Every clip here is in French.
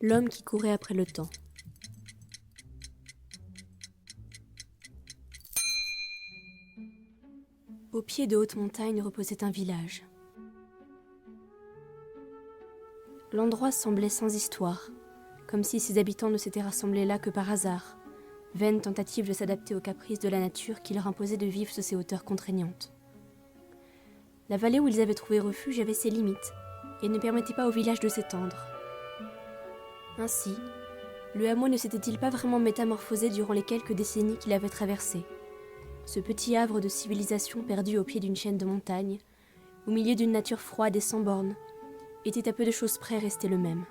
L'homme qui courait après le temps. Au pied de hautes montagnes reposait un village. L'endroit semblait sans histoire, comme si ses habitants ne s'étaient rassemblés là que par hasard, vaine tentative de s'adapter aux caprices de la nature qui leur imposait de vivre sous ces hauteurs contraignantes. La vallée où ils avaient trouvé refuge avait ses limites et ne permettait pas au village de s'étendre. Ainsi, le hameau ne s'était-il pas vraiment métamorphosé durant les quelques décennies qu'il avait traversées. Ce petit havre de civilisation perdu au pied d'une chaîne de montagnes, au milieu d'une nature froide et sans bornes, était à peu de choses près resté le même.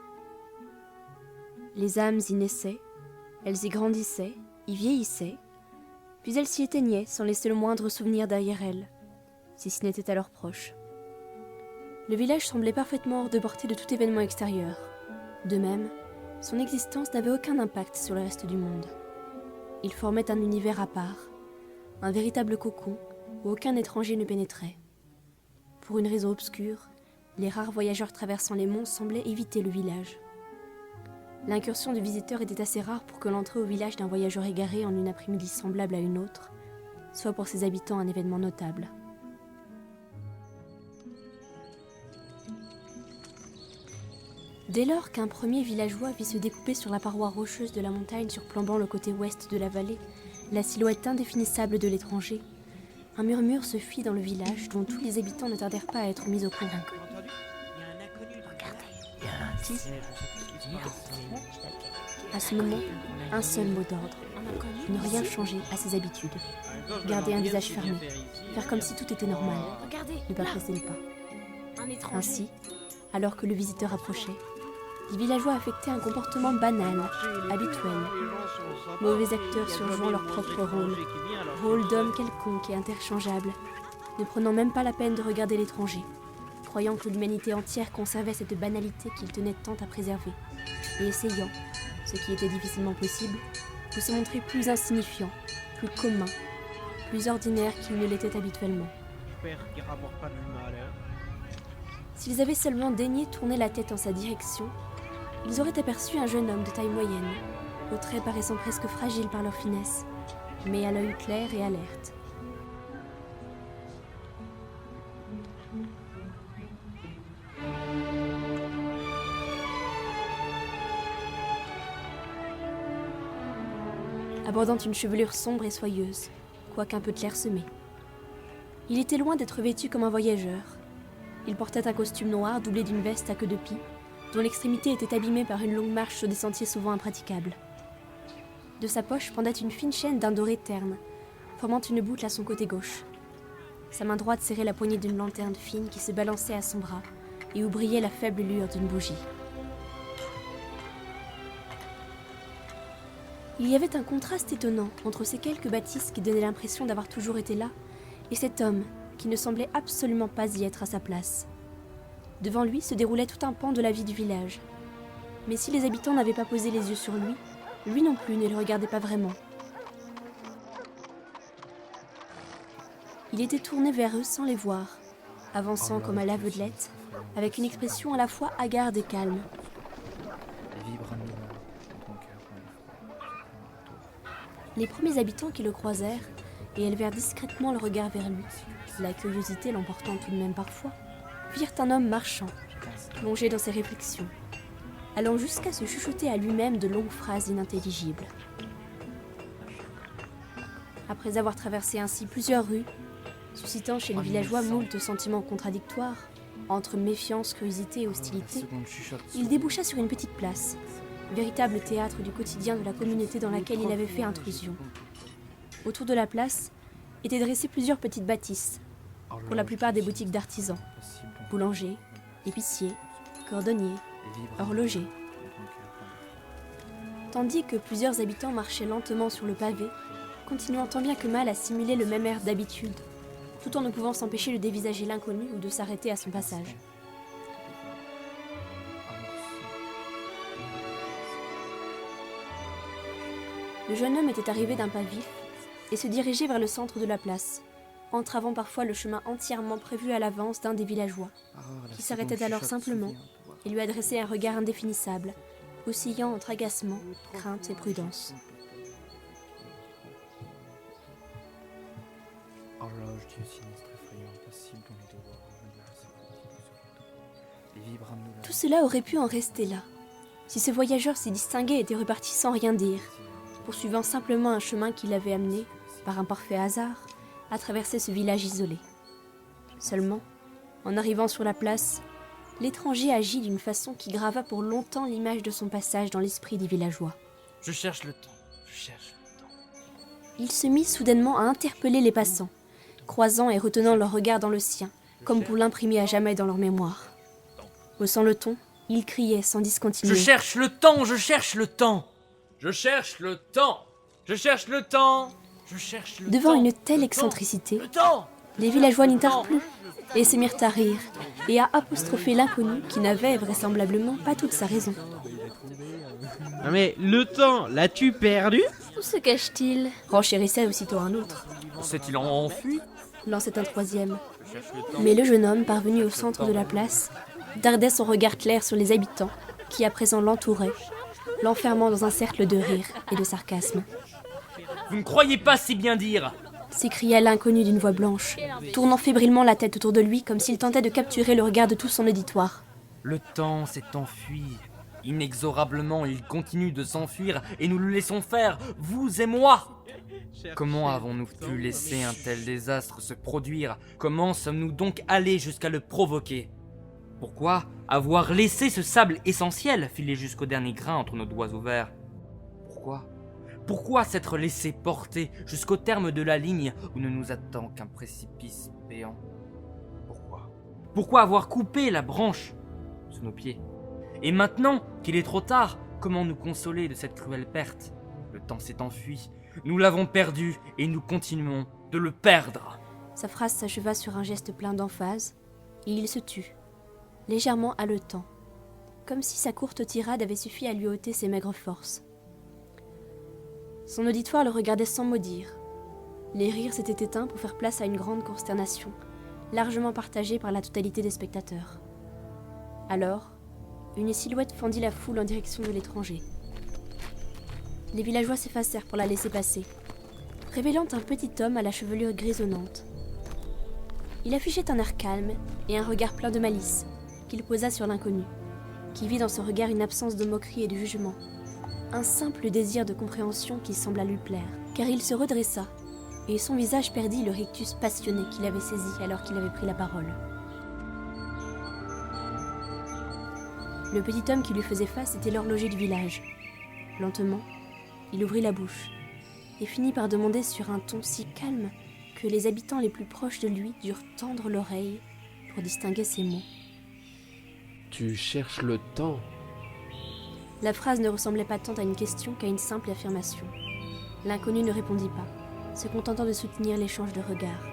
Les âmes y naissaient, elles y grandissaient, y vieillissaient, puis elles s'y éteignaient sans laisser le moindre souvenir derrière elles, si ce n'était à leurs proches. Le village semblait parfaitement hors de portée de tout événement extérieur. De même, son existence n'avait aucun impact sur le reste du monde. Il formait un univers à part, un véritable cocon où aucun étranger ne pénétrait. Pour une raison obscure, les rares voyageurs traversant les monts semblaient éviter le village. L'incursion du visiteur était assez rare pour que l'entrée au village d'un voyageur égaré en une après-midi semblable à une autre soit pour ses habitants un événement notable. Dès lors qu'un premier villageois vit se découper sur la paroi rocheuse de la montagne surplombant le côté ouest de la vallée la silhouette indéfinissable de l'étranger, un murmure se fit dans le village dont tous les habitants ne tardèrent pas à être mis au courant. À ce moment, un seul mot d'ordre. Ne rien changer à ses habitudes. Garder un visage fermé. Faire comme si tout était normal. Ne pas presser le pas. Ainsi, alors que le visiteur approchait, les villageois affectaient un comportement banal, habituel. Mauvais acteurs surjouant leur propre rôle d'homme quelconque et interchangeable, ne prenant même pas la peine de regarder l'étranger, croyant que l'humanité entière conservait cette banalité qu'ils tenaient tant à préserver, et essayant, ce qui était difficilement possible, de se montrer plus insignifiant, plus commun, plus ordinaire qu'ils ne l'étaient habituellement. S'ils avaient seulement daigné tourner la tête en sa direction, ils auraient aperçu un jeune homme de taille moyenne, aux traits paraissant presque fragiles par leur finesse, mais à l'œil clair et alerte. Abordant une chevelure sombre et soyeuse, quoique un peu clairsemée. Il était loin d'être vêtu comme un voyageur. Il portait un costume noir doublé d'une veste à queue de pie, dont l'extrémité était abîmée par une longue marche sur des sentiers souvent impraticables. De sa poche pendait une fine chaîne d'un doré terne, formant une boucle à son côté gauche. Sa main droite serrait la poignée d'une lanterne fine qui se balançait à son bras et où brillait la faible lueur d'une bougie. Il y avait un contraste étonnant entre ces quelques bâtisses qui donnaient l'impression d'avoir toujours été là et cet homme qui ne semblait absolument pas y être à sa place. Devant lui se déroulait tout un pan de la vie du village. Mais si les habitants n'avaient pas posé les yeux sur lui, lui non plus ne le regardait pas vraiment. Il était tourné vers eux sans les voir, avançant comme à l'aveuglette, avec une expression à la fois hagarde et calme. Les premiers habitants qui le croisèrent et élevèrent discrètement le regard vers lui, la curiosité l'emportant tout de même parfois, virent un homme marchant, plongé dans ses réflexions, allant jusqu'à se chuchoter à lui-même de longues phrases inintelligibles. Après avoir traversé ainsi plusieurs rues, suscitant chez les villageois moult sentiments contradictoires, entre méfiance, curiosité et hostilité, il déboucha sur une petite place, véritable théâtre du quotidien de la communauté dans laquelle il avait fait intrusion. Autour de la place étaient dressées plusieurs petites bâtisses, pour la plupart des boutiques d'artisans, boulangers, épiciers, cordonniers, horlogers. Tandis que plusieurs habitants marchaient lentement sur le pavé, continuant tant bien que mal à simuler le même air d'habitude, tout en ne pouvant s'empêcher de dévisager l'inconnu ou de s'arrêter à son passage. Le jeune homme était arrivé d'un pas vif et se dirigeait vers le centre de la place, entravant parfois le chemin entièrement prévu à l'avance d'un des villageois, qui s'arrêtait alors simplement et lui adressait un regard indéfinissable, oscillant entre agacement, crainte et prudence. Horloge du sinistre effrayant impossible dont les devoirs les vibres nous Tout cela aurait pu en rester là, si ce voyageur si distingué était reparti sans rien dire, poursuivant simplement un chemin qui l'avait amené, par un parfait hasard, à traverser ce village isolé. Seulement, en arrivant sur la place, l'étranger agit d'une façon qui grava pour longtemps l'image de son passage dans l'esprit des villageois. Je cherche le temps, je cherche le temps. Il se mit soudainement à interpeller les passants, croisant et retenant leur regard dans le sien, comme pour l'imprimer à jamais dans leur mémoire. Haussant le ton, il criait sans discontinuer. Je cherche le temps, je cherche le temps. Je cherche le temps. Je cherche le temps. Je cherche le Devant temps. une telle Le excentricité, temps. les villageois n'y tinrent plus, et se mirent à rire, et à apostropher l'inconnu qui n'avait vraisemblablement pas toute sa raison. Non mais le temps, l'as-tu perdu ? Où se cache-t-il ? Renchérissait aussitôt un autre. S'est-il enfui? Lançait un troisième. Mais le jeune homme, parvenu au centre de la place, dardait son regard clair sur les habitants, qui à présent l'entouraient, l'enfermant dans un cercle de rire et de sarcasme. Vous ne croyez pas si bien dire? S'écria l'inconnu d'une voix blanche, tournant fébrilement la tête autour de lui comme s'il tentait de capturer le regard de tout son auditoire. Le temps s'est enfui. Inexorablement, il continue de s'enfuir et nous le laissons faire, vous et moi. Comment avons-nous pu laisser un tel désastre se produire? Comment sommes-nous donc allés jusqu'à le provoquer? Pourquoi avoir laissé ce sable essentiel filer jusqu'au dernier grain entre nos doigts ouverts? Pourquoi s'être laissé porter jusqu'au terme de la ligne où ne nous attend qu'un précipice béant? Pourquoi avoir coupé la branche sous nos pieds? Et maintenant qu'il est trop tard, comment nous consoler de cette cruelle perte? Le temps s'est enfui, nous l'avons perdu et nous continuons de le perdre. Sa phrase s'acheva sur un geste plein d'emphase, et il se tut, légèrement haletant, comme si sa courte tirade avait suffi à lui ôter ses maigres forces. Son auditoire le regardait sans mot dire. Les rires s'étaient éteints pour faire place à une grande consternation, largement partagée par la totalité des spectateurs. Alors, une silhouette fendit la foule en direction de l'étranger. Les villageois s'effacèrent pour la laisser passer, révélant un petit homme à la chevelure grisonnante. Il affichait un air calme et un regard plein de malice, qu'il posa sur l'inconnu, qui vit dans ce regard une absence de moquerie et de jugement, un simple désir de compréhension qui sembla lui plaire, car il se redressa, et son visage perdit le rictus passionné qu'il avait saisi alors qu'il avait pris la parole. Le petit homme qui lui faisait face était l'horloger du village. Lentement, il ouvrit la bouche, et finit par demander sur un ton si calme que les habitants les plus proches de lui durent tendre l'oreille pour distinguer ses mots. Tu cherches le temps. La phrase ne ressemblait pas tant à une question qu'à une simple affirmation. L'inconnu ne répondit pas, se contentant de soutenir l'échange de regards.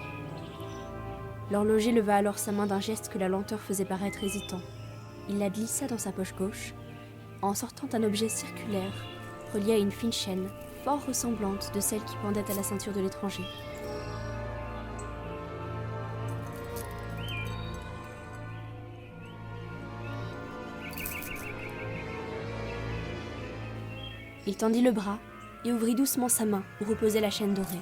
L'horloger leva alors sa main d'un geste que la lenteur faisait paraître hésitant. Il la glissa dans sa poche gauche, en sortant un objet circulaire, relié à une fine chaîne, fort ressemblante de celle qui pendait à la ceinture de l'étranger. Il tendit le bras et ouvrit doucement sa main où reposait la chaîne dorée.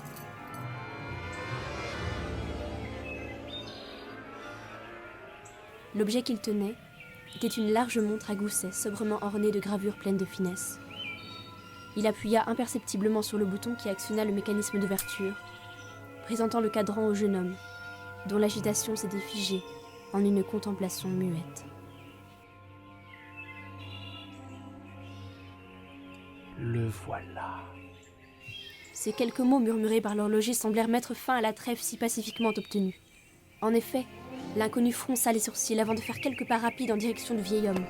L'objet qu'il tenait était une large montre à gousset sobrement ornée de gravures pleines de finesse. Il appuya imperceptiblement sur le bouton qui actionna le mécanisme d'ouverture, présentant le cadran au jeune homme, dont l'agitation s'était figée en une contemplation muette. Le voilà. Ces quelques mots murmurés par l'horloger semblèrent mettre fin à la trêve si pacifiquement obtenue. En effet, l'inconnu fronça les sourcils avant de faire quelques pas rapides en direction du vieil homme.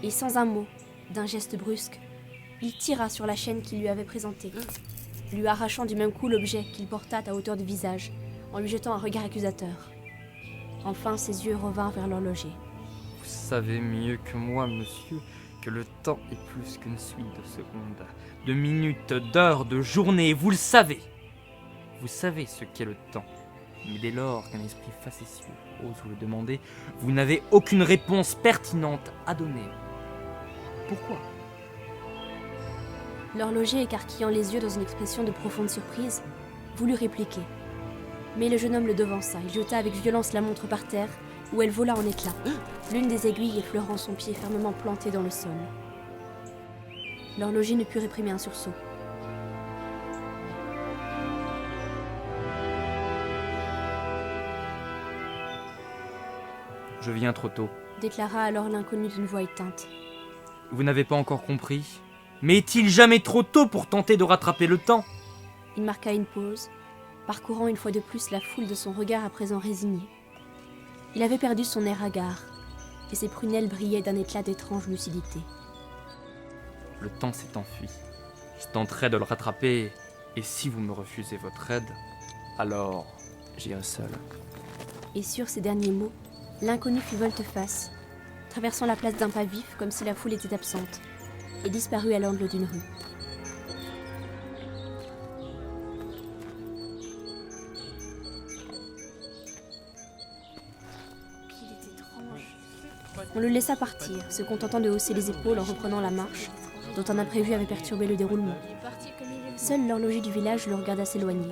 Et sans un mot, d'un geste brusque, il tira sur la chaîne qu'il lui avait présentée, lui arrachant du même coup l'objet qu'il porta à hauteur du visage, en lui jetant un regard accusateur. Enfin, ses yeux revinrent vers l'horloger. Vous savez mieux que moi, monsieur, que le temps est plus qu'une suite de secondes, de minutes, d'heures, de journées, vous le savez. Vous savez ce qu'est le temps. Mais dès lors qu'un esprit facétieux ose vous le demander, vous n'avez aucune réponse pertinente à donner. Pourquoi ? L'horloger, écarquillant les yeux dans une expression de profonde surprise, voulut répliquer. Mais le jeune homme le devança. Il jeta avec violence la montre par terre, où elle vola en éclats, l'une des aiguilles effleurant son pied fermement planté dans le sol. L'horloger ne put réprimer un sursaut. Je viens trop tôt. Déclara alors l'inconnu d'une voix éteinte. Vous n'avez pas encore compris ? Mais est-il jamais trop tôt pour tenter de rattraper le temps ? Il marqua une pause, parcourant une fois de plus la foule de son regard à présent résigné. Il avait perdu son air hagard, et ses prunelles brillaient d'un éclat d'étrange lucidité. Le temps s'est enfui. Je tenterai de le rattraper, et si vous me refusez votre aide, alors j'irai seul. Et sur ces derniers mots, l'inconnu fit volte-face, traversant la place d'un pas vif comme si la foule était absente, et disparut à l'angle d'une rue. On le laissa partir, se contentant de hausser les épaules en reprenant la marche, dont un imprévu avait perturbé le déroulement. Seul l'horloger du village le regarda s'éloigner.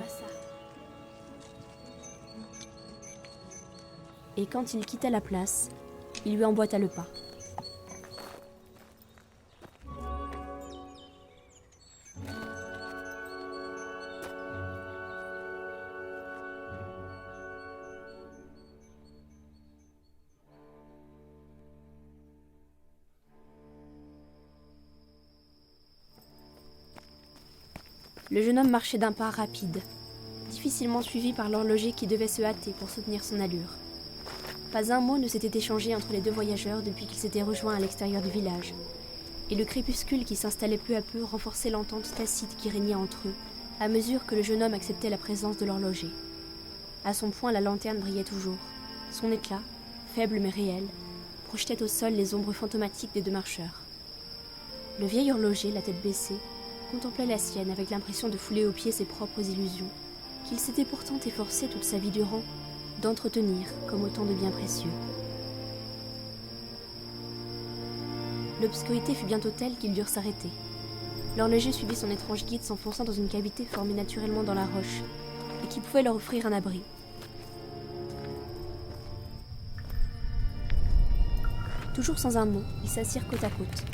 Et quand il quitta la place, il lui emboîta le pas. Le jeune homme marchait d'un pas rapide, difficilement suivi par l'horloger qui devait se hâter pour soutenir son allure. Pas un mot ne s'était échangé entre les deux voyageurs depuis qu'ils s'étaient rejoints à l'extérieur du village, et le crépuscule qui s'installait peu à peu renforçait l'entente tacite qui régnait entre eux, à mesure que le jeune homme acceptait la présence de l'horloger. À son poing, la lanterne brillait toujours. Son éclat, faible mais réel, projetait au sol les ombres fantomatiques des deux marcheurs. Le vieil horloger, la tête baissée, contemplait la sienne avec l'impression de fouler aux pieds ses propres illusions, qu'il s'était pourtant efforcé toute sa vie durant d'entretenir comme autant de biens précieux. L'obscurité fut bientôt telle qu'ils durent s'arrêter. L'horloger suivit son étrange guide s'enfonçant dans une cavité formée naturellement dans la roche et qui pouvait leur offrir un abri. Toujours sans un mot, ils s'assirent côte à côte,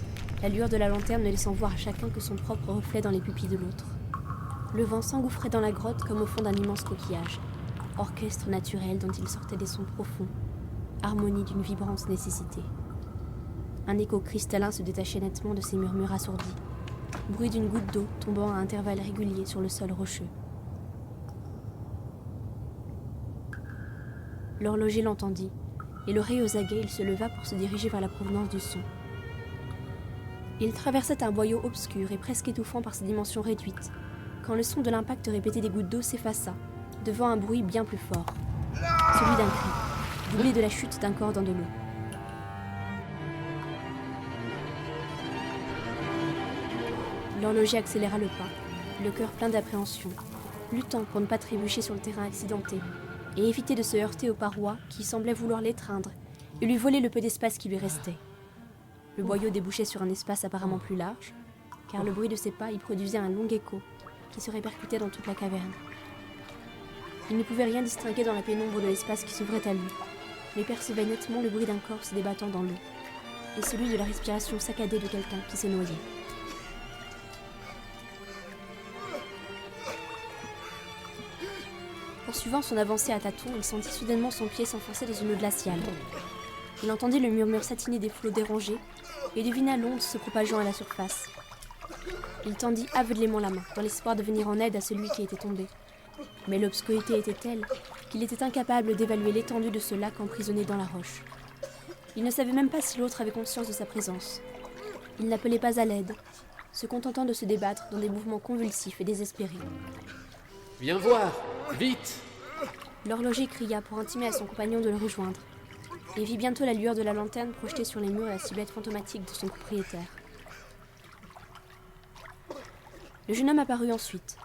la lueur de la lanterne ne laissant voir à chacun que son propre reflet dans les pupilles de l'autre. Le vent s'engouffrait dans la grotte comme au fond d'un immense coquillage, orchestre naturel dont il sortait des sons profonds, harmonie d'une vibrante nécessité. Un écho cristallin se détachait nettement de ces murmures assourdis, bruit d'une goutte d'eau tombant à intervalles réguliers sur le sol rocheux. L'horloger l'entendit, et l'oreille aux aguets, il se leva pour se diriger vers la provenance du son. Il traversait un boyau obscur et presque étouffant par ses dimensions réduites, quand le son de l'impact répété des gouttes d'eau s'effaça, devant un bruit bien plus fort, celui d'un cri, doublé de la chute d'un corps dans de l'eau. L'horloger accéléra le pas, le cœur plein d'appréhension, luttant pour ne pas trébucher sur le terrain accidenté, et éviter de se heurter aux parois qui semblaient vouloir l'étreindre et lui voler le peu d'espace qui lui restait. Le boyau débouchait sur un espace apparemment plus large, car le bruit de ses pas y produisait un long écho qui se répercutait dans toute la caverne. Il ne pouvait rien distinguer dans la pénombre de l'espace qui s'ouvrait à lui, mais percevait nettement le bruit d'un corps se débattant dans l'eau, et celui de la respiration saccadée de quelqu'un qui s'est noyé. Poursuivant son avancée à tâtons, il sentit soudainement son pied s'enfoncer dans une eau glaciale. Il entendit le murmure satiné des flots dérangés et devina l'onde se propageant à la surface. Il tendit aveuglément la main, dans l'espoir de venir en aide à celui qui était tombé. Mais l'obscurité était telle qu'il était incapable d'évaluer l'étendue de ce lac emprisonné dans la roche. Il ne savait même pas si l'autre avait conscience de sa présence. Il n'appelait pas à l'aide, se contentant de se débattre dans des mouvements convulsifs et désespérés. « Viens voir, vite !» L'horloger cria pour intimer à son compagnon de le rejoindre, et vit bientôt la lueur de la lanterne projetée sur les murs et la silhouette fantomatique de son propriétaire. Le jeune homme apparut ensuite.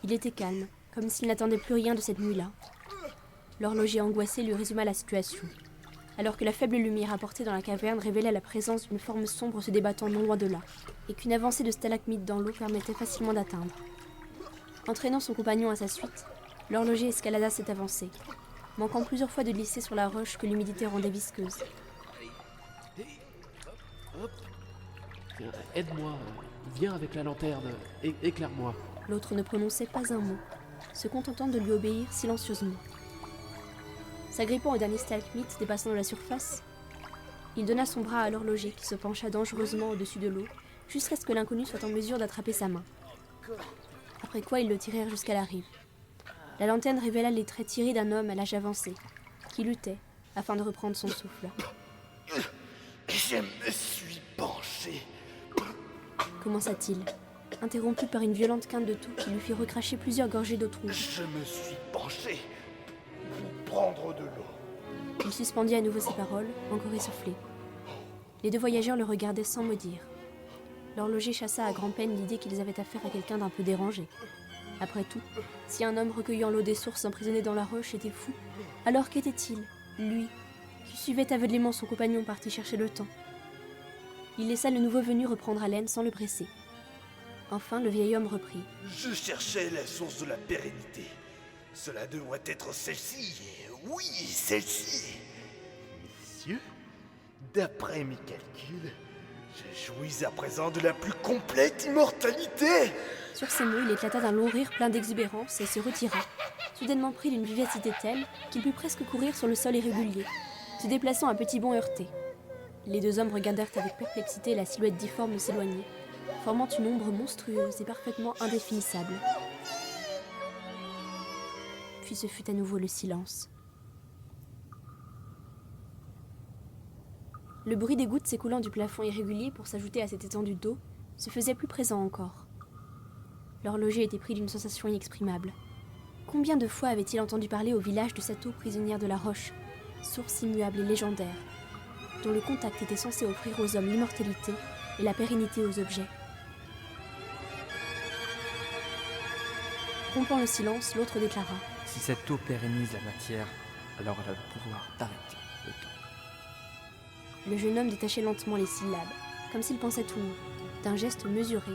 Il était calme, comme s'il n'attendait plus rien de cette nuit-là. L'horloger angoissé lui résuma la situation, alors que la faible lumière apportée dans la caverne révélait la présence d'une forme sombre se débattant non loin de là, et qu'une avancée de stalagmites dans l'eau permettait facilement d'atteindre. Entraînant son compagnon à sa suite, l'horloger escalada cette avancée, manquant plusieurs fois de glisser sur la roche que l'humidité rendait visqueuse. Hop. Tiens, aide-moi. Viens avec la lanterne. Éclaire-moi. L'autre ne prononçait pas un mot, se contentant de lui obéir silencieusement. S'agrippant au dernier stalagmite dépassant de la surface, il donna son bras à l'horloger qui se pencha dangereusement au-dessus de l'eau, jusqu'à ce que l'inconnu soit en mesure d'attraper sa main. Après quoi, ils le tirèrent jusqu'à la rive. La lanterne révéla les traits tirés d'un homme à l'âge avancé, qui luttait afin de reprendre son souffle. Je me suis penché. Commença-t-il, interrompu par une violente quinte de toux qui lui fit recracher plusieurs gorgées d'eau trouble. Je me suis penché pour prendre de l'eau. Il suspendit à nouveau ses paroles, encore essoufflé. Les deux voyageurs le regardaient sans mot dire. L'horloger chassa à grand-peine l'idée qu'ils avaient affaire à quelqu'un d'un peu dérangé. Après tout, si un homme recueillant l'eau des sources emprisonné dans la roche était fou, alors qu'était-il, lui, qui suivait aveuglément son compagnon parti chercher le temps? Il laissa le nouveau venu reprendre haleine sans le presser. Enfin, le vieil homme reprit. Je cherchais la source de la pérennité. Cela devrait être celle-ci. Oui, celle-ci. Messieurs, d'après mes calculs, je jouis à présent de la plus complète immortalité. Sur ces mots, il éclata d'un long rire plein d'exubérance et se retira, soudainement pris d'une vivacité telle qu'il put presque courir sur le sol irrégulier, se déplaçant à petits bonds heurtés. Les deux hommes regardèrent avec perplexité la silhouette difforme s'éloigner, formant une ombre monstrueuse et parfaitement indéfinissable. Puis ce fut à nouveau le silence. Le bruit des gouttes s'écoulant du plafond irrégulier pour s'ajouter à cette étendue d'eau se faisait plus présent encore. L'horloger était pris d'une sensation inexprimable. Combien de fois avait-il entendu parler au village de cette eau prisonnière de la roche, source immuable et légendaire, dont le contact était censé offrir aux hommes l'immortalité et la pérennité aux objets. Rompant le silence, l'autre déclara. Si cette eau pérennise la matière, alors elle a le pouvoir d'arrêter le temps. Le jeune homme détachait lentement les syllabes, comme s'il pensait tout haut. D'un geste mesuré,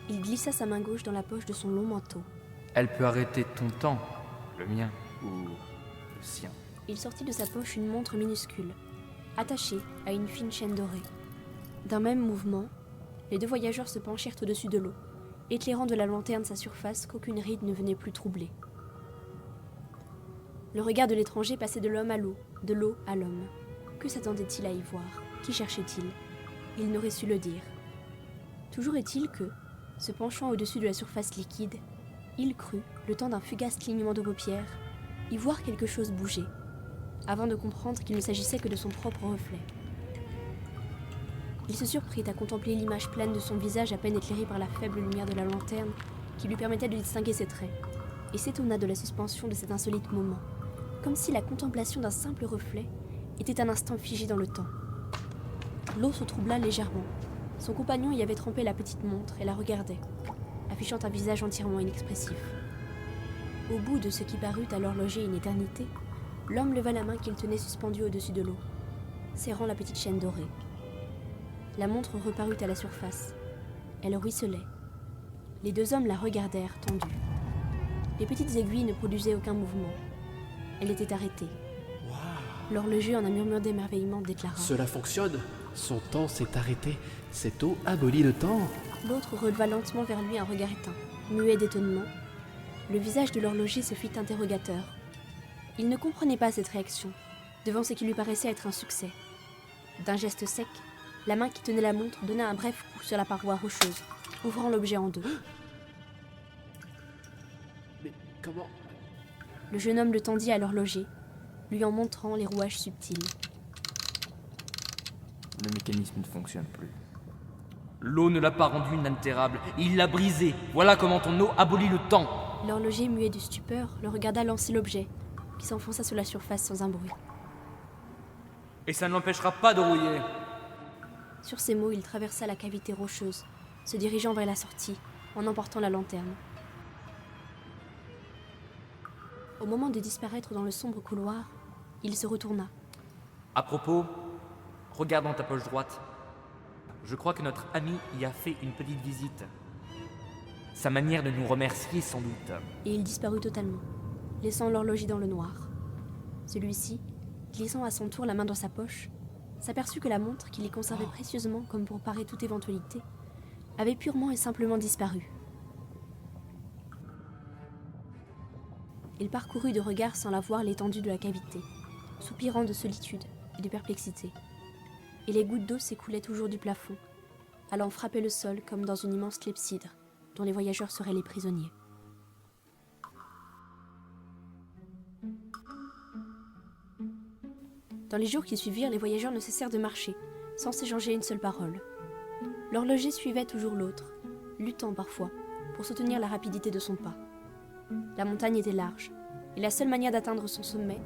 il glissa sa main gauche dans la poche de son long manteau. Elle peut arrêter ton temps, le mien ou le sien. Il sortit de sa poche une montre minuscule, attachée à une fine chaîne dorée. D'un même mouvement, les deux voyageurs se penchèrent au-dessus de l'eau, éclairant de la lanterne sa surface qu'aucune ride ne venait plus troubler. Le regard de l'étranger passait de l'homme à l'eau, de l'eau à l'homme. Que s'attendait-il à y voir? Qui cherchait-il? Il n'aurait su le dire. Toujours est-il que, se penchant au-dessus de la surface liquide, il crut, le temps d'un fugace clignement de paupières, y voir quelque chose bouger, avant de comprendre qu'il ne s'agissait que de son propre reflet. Il se surprit à contempler l'image pleine de son visage à peine éclairé par la faible lumière de la lanterne qui lui permettait de distinguer ses traits, et s'étonna de la suspension de cet insolite moment, comme si la contemplation d'un simple reflet était un instant figé dans le temps. L'eau se troubla légèrement. Son compagnon y avait trempé la petite montre et la regardait, affichant un visage entièrement inexpressif. Au bout de ce qui parut à l'horloger une éternité, l'homme leva la main qu'il tenait suspendue au-dessus de l'eau, serrant la petite chaîne dorée. La montre reparut à la surface. Elle ruisselait. Les deux hommes la regardèrent, tendue. Les petites aiguilles ne produisaient aucun mouvement. Elle était arrêtée. L'horloger, en un murmure d'émerveillement, déclara. Cela fonctionne. Son temps s'est arrêté. Cette eau abolit le temps. L'autre releva lentement vers lui un regard éteint, muet d'étonnement. Le visage de l'horloger se fit interrogateur. Il ne comprenait pas cette réaction, devant ce qui lui paraissait être un succès. D'un geste sec, la main qui tenait la montre donna un bref coup sur la paroi rocheuse, ouvrant l'objet en deux. Mais comment... Le jeune homme le tendit à l'horloger, lui en montrant les rouages subtils. Le mécanisme ne fonctionne plus. L'eau ne l'a pas rendu inaltérable, il l'a brisé. Voilà comment ton eau abolit le temps. L'horloger, muet de stupeur, le regarda lancer l'objet, qui s'enfonça sous la surface sans un bruit. Et ça ne l'empêchera pas de rouiller. Sur ces mots, il traversa la cavité rocheuse, se dirigeant vers la sortie, en emportant la lanterne. Au moment de disparaître dans le sombre couloir, il se retourna. À propos, regarde dans ta poche droite. Je crois que notre ami y a fait une petite visite. Sa manière de nous remercier sans doute. Et il disparut totalement, laissant l'horloger dans le noir. Celui-ci, glissant à son tour la main dans sa poche, s'aperçut que la montre qu'il y conservait précieusement comme pour parer toute éventualité, avait purement et simplement disparu. Il parcourut de regard sans la voir l'étendue de la cavité, soupirant de solitude et de perplexité. Et les gouttes d'eau s'écoulaient toujours du plafond, allant frapper le sol comme dans une immense clepsydre, dont les voyageurs seraient les prisonniers. Dans les jours qui suivirent, les voyageurs ne cessèrent de marcher, sans s'échanger une seule parole. L'horloger suivait toujours l'autre, luttant parfois, pour soutenir la rapidité de son pas. La montagne était large, et la seule manière d'atteindre son sommet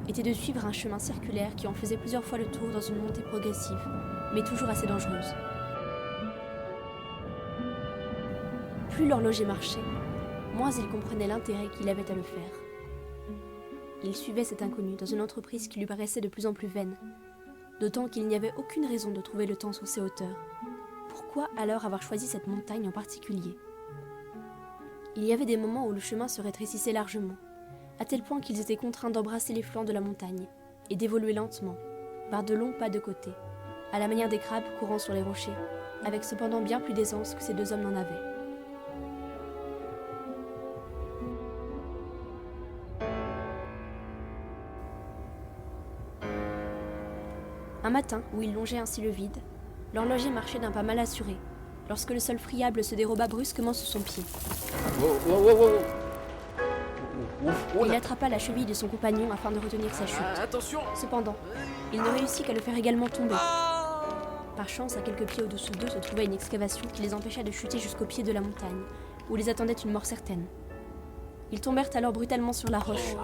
était de suivre un chemin circulaire qui en faisait plusieurs fois le tour dans une montée progressive, mais toujours assez dangereuse. Plus l'horloger marchait, moins il comprenait l'intérêt qu'il avait à le faire. Il suivait cet inconnu dans une entreprise qui lui paraissait de plus en plus vaine, d'autant qu'il n'y avait aucune raison de trouver le temps sur ces hauteurs. Pourquoi alors avoir choisi cette montagne en particulier ? Il y avait des moments où le chemin se rétrécissait largement, à tel point qu'ils étaient contraints d'embrasser les flancs de la montagne et d'évoluer lentement, par de longs pas de côté, à la manière des crabes courant sur les rochers, avec cependant bien plus d'aisance que ces deux hommes n'en avaient. Un matin, où il longeait ainsi le vide, l'horloger marchait d'un pas mal assuré, lorsque le sol friable se déroba brusquement sous son pied. Il attrapa la cheville de son compagnon afin de retenir sa chute. Attention! Cependant, il ne réussit qu'à le faire également tomber. Par chance, à quelques pieds au-dessous d'eux se trouvait une excavation qui les empêcha de chuter jusqu'au pied de la montagne, où les attendait une mort certaine. Ils tombèrent alors brutalement sur la roche,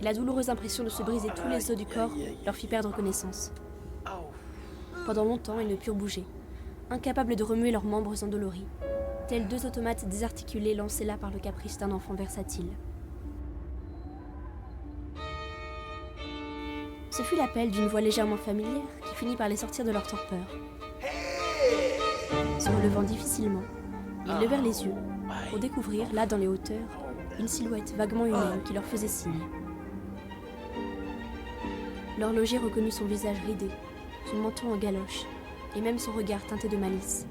et la douloureuse impression de se briser tous les os du corps leur fit perdre connaissance. Pendant longtemps, ils ne purent bouger, incapables de remuer leurs membres endoloris, tels deux automates désarticulés lancés là par le caprice d'un enfant versatile. Ce fut l'appel d'une voix légèrement familière qui finit par les sortir de leur torpeur. Se relevant difficilement, ils levèrent les yeux pour découvrir, là dans les hauteurs, une silhouette vaguement humaine qui leur faisait signe. L'horloger reconnut son visage ridé, son menton en galoche, et même son regard teinté de malice.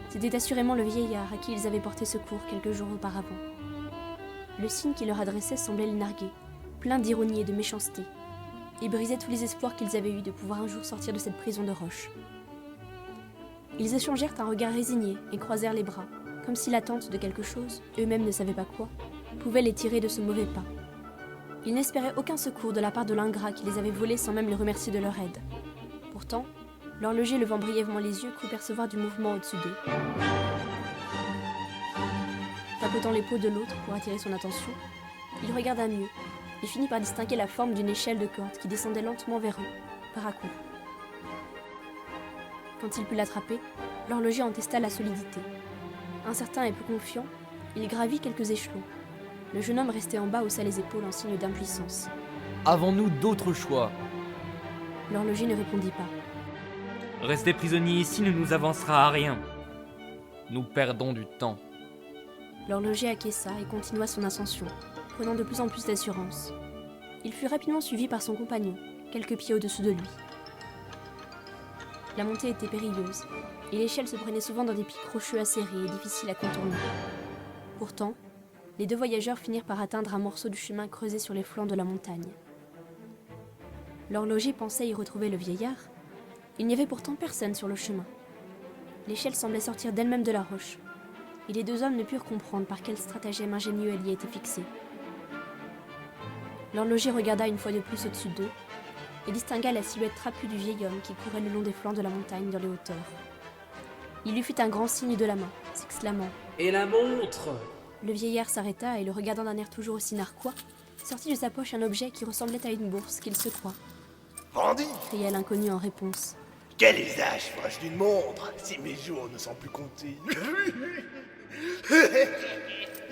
C'était assurément le vieillard à qui ils avaient porté secours quelques jours auparavant. Le signe qu'il leur adressait semblait les narguer, plein d'ironie et de méchanceté, et brisait tous les espoirs qu'ils avaient eus de pouvoir un jour sortir de cette prison de roche. Ils échangèrent un regard résigné et croisèrent les bras, comme si l'attente de quelque chose, eux-mêmes ne savaient pas quoi, pouvait les tirer de ce mauvais pas. Ils n'espéraient aucun secours de la part de l'ingrat qui les avait volés sans même les remercier de leur aide. Pourtant, l'horloger levant brièvement les yeux crut percevoir du mouvement au-dessus d'eux. Tapotant l'épaule de l'autre pour attirer son attention, il regarda mieux et finit par distinguer la forme d'une échelle de corde qui descendait lentement vers eux, par à coups. Quand il put l'attraper, l'horloger en testa la solidité. Incertain et peu confiant, il gravit quelques échelons. Le jeune homme restait en bas haussa les épaules en signe d'impuissance. Avons-nous d'autres choix ? L'horloger ne répondit pas. Rester prisonnier ici ne nous avancera à rien. Nous perdons du temps. L'horloger acquiesça et continua son ascension, prenant de plus en plus d'assurance. Il fut rapidement suivi par son compagnon, quelques pieds au-dessous de lui. La montée était périlleuse, et l'échelle se prenait souvent dans des pics rocheux acérés et difficiles à contourner. Pourtant, les deux voyageurs finirent par atteindre un morceau du chemin creusé sur les flancs de la montagne. L'horloger pensait y retrouver le vieillard. Il n'y avait pourtant personne sur le chemin. L'échelle semblait sortir d'elle-même de la roche, et les deux hommes ne purent comprendre par quel stratagème ingénieux elle y était fixée. L'horloger regarda une fois de plus au-dessus d'eux, et distingua la silhouette trapue du vieil homme qui courait le long des flancs de la montagne dans les hauteurs. Il lui fit un grand signe de la main, s'exclamant « Et la montre !» Le vieillard s'arrêta et, le regardant d'un air toujours aussi narquois, sortit de sa poche un objet qui ressemblait à une bourse qu'il secoua. « Vendu !» cria l'inconnu en réponse. « Quel usage ferais-je d'une montre si mes jours ne sont plus comptés ?»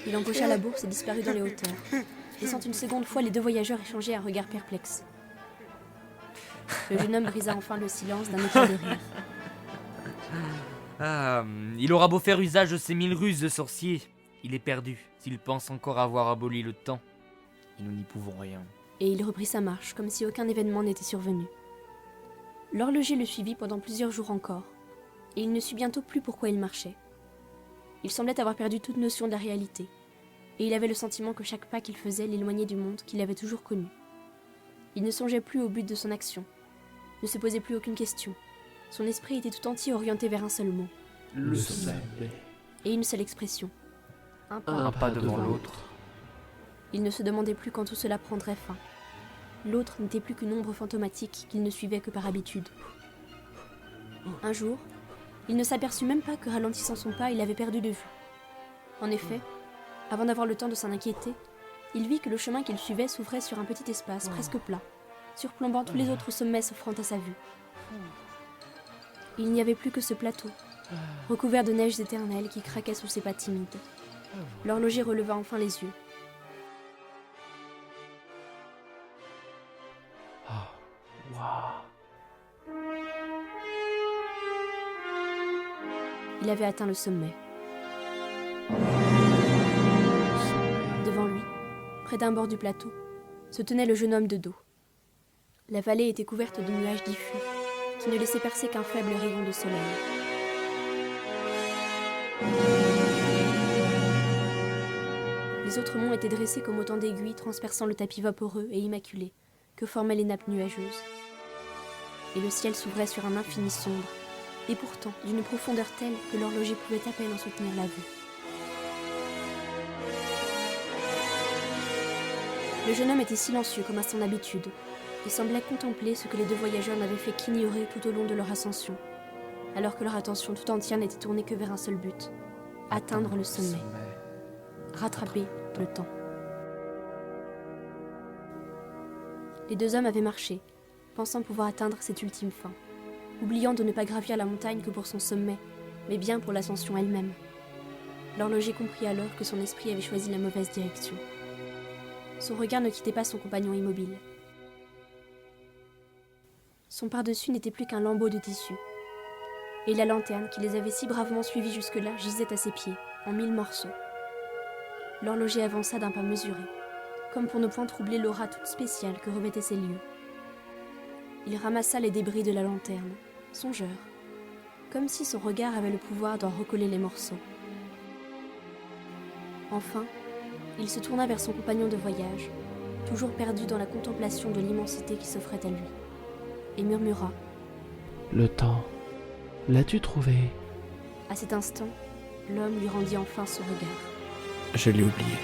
Il empocha la bourse et disparut dans les hauteurs, laissant une seconde fois les deux voyageurs échanger un regard perplexe. Le jeune homme brisa enfin le silence d'un éclat de rire. Ah, il aura beau faire usage de ses 1000 ruses de sorcier, il est perdu s'il pense encore avoir aboli le temps. Et nous n'y pouvons rien. Et il reprit sa marche, comme si aucun événement n'était survenu. L'horloger le suivit pendant plusieurs jours encore, et il ne sut bientôt plus pourquoi il marchait. Il semblait avoir perdu toute notion de la réalité, et il avait le sentiment que chaque pas qu'il faisait l'éloignait du monde qu'il avait toujours connu. Il ne songeait plus au but de son action, ne se posait plus aucune question. Son esprit était tout entier orienté vers un seul mot, Le sommet. et une seule expression. Un pas. Un Pas devant l'autre. Il ne se demandait plus quand tout cela prendrait fin. L'autre n'était plus qu'une ombre fantomatique qu'il ne suivait que par habitude. Un jour, il ne s'aperçut même pas que ralentissant son pas, il avait perdu de vue. En effet, avant d'avoir le temps de s'en inquiéter, il vit que le chemin qu'il suivait s'ouvrait sur un petit espace presque plat, surplombant tous les autres sommets s'offrant à sa vue. Il n'y avait plus que ce plateau, recouvert de neiges éternelles qui craquaient sous ses pas timides. L'horloger releva enfin les yeux. Il avait atteint le sommet. Devant lui, près d'un bord du plateau, se tenait le jeune homme de dos. La vallée était couverte de nuages diffus, qui ne laissaient percer qu'un faible rayon de soleil. Les autres monts étaient dressés comme autant d'aiguilles transperçant le tapis vaporeux et immaculé que formaient les nappes nuageuses. Et le ciel s'ouvrait sur un infini sombre, et pourtant d'une profondeur telle que l'horloger pouvait à peine en soutenir la vue. Le jeune homme était silencieux comme à son habitude, et semblait contempler ce que les deux voyageurs n'avaient fait qu'ignorer tout au long de leur ascension, alors que leur attention tout entière n'était tournée que vers un seul but, atteindre le sommet, rattraper le temps. Les deux hommes avaient marché, pensant pouvoir atteindre cette ultime fin, oubliant de ne pas gravir la montagne que pour son sommet, mais bien pour l'ascension elle-même. L'horloger comprit alors que son esprit avait choisi la mauvaise direction. Son regard ne quittait pas son compagnon immobile. Son par-dessus n'était plus qu'un lambeau de tissu, et la lanterne qui les avait si bravement suivis jusque-là gisait à ses pieds, en 1000 morceaux. L'horloger avança d'un pas mesuré, comme pour ne point troubler l'aura toute spéciale que revêtaient ces lieux. Il ramassa les débris de la lanterne, songeur, comme si son regard avait le pouvoir d'en recoller les morceaux. Enfin, il se tourna vers son compagnon de voyage, toujours perdu dans la contemplation de l'immensité qui s'offrait à lui, et murmura. Le temps. L'as-tu trouvé? À cet instant, l'homme lui rendit enfin son regard. Je l'ai oublié.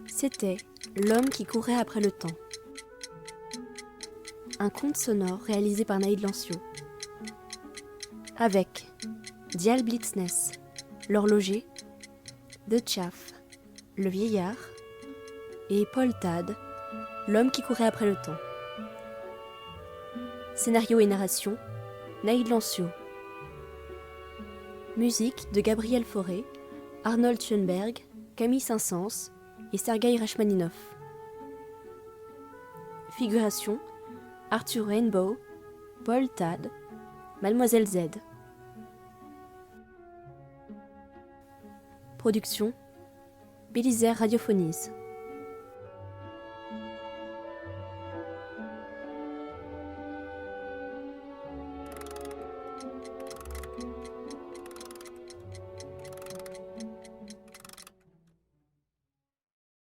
C'était L'homme qui courait après le temps. Un conte sonore réalisé par Naïd Lancio. Avec Dial Blitzness, l'horloger, The Chaff, le vieillard, et Paul Tad, l'homme qui courait après le temps. Scénario et narration, Naïd Lancio. Musique de Gabriel Fauré, Arnold Schoenberg, Camille Saint-Saëns et Sergueï Rachmaninov. Figuration, Arthur Rainbow, Paul Tad, Mademoiselle Z. Production, Bélisaire Radiophonies.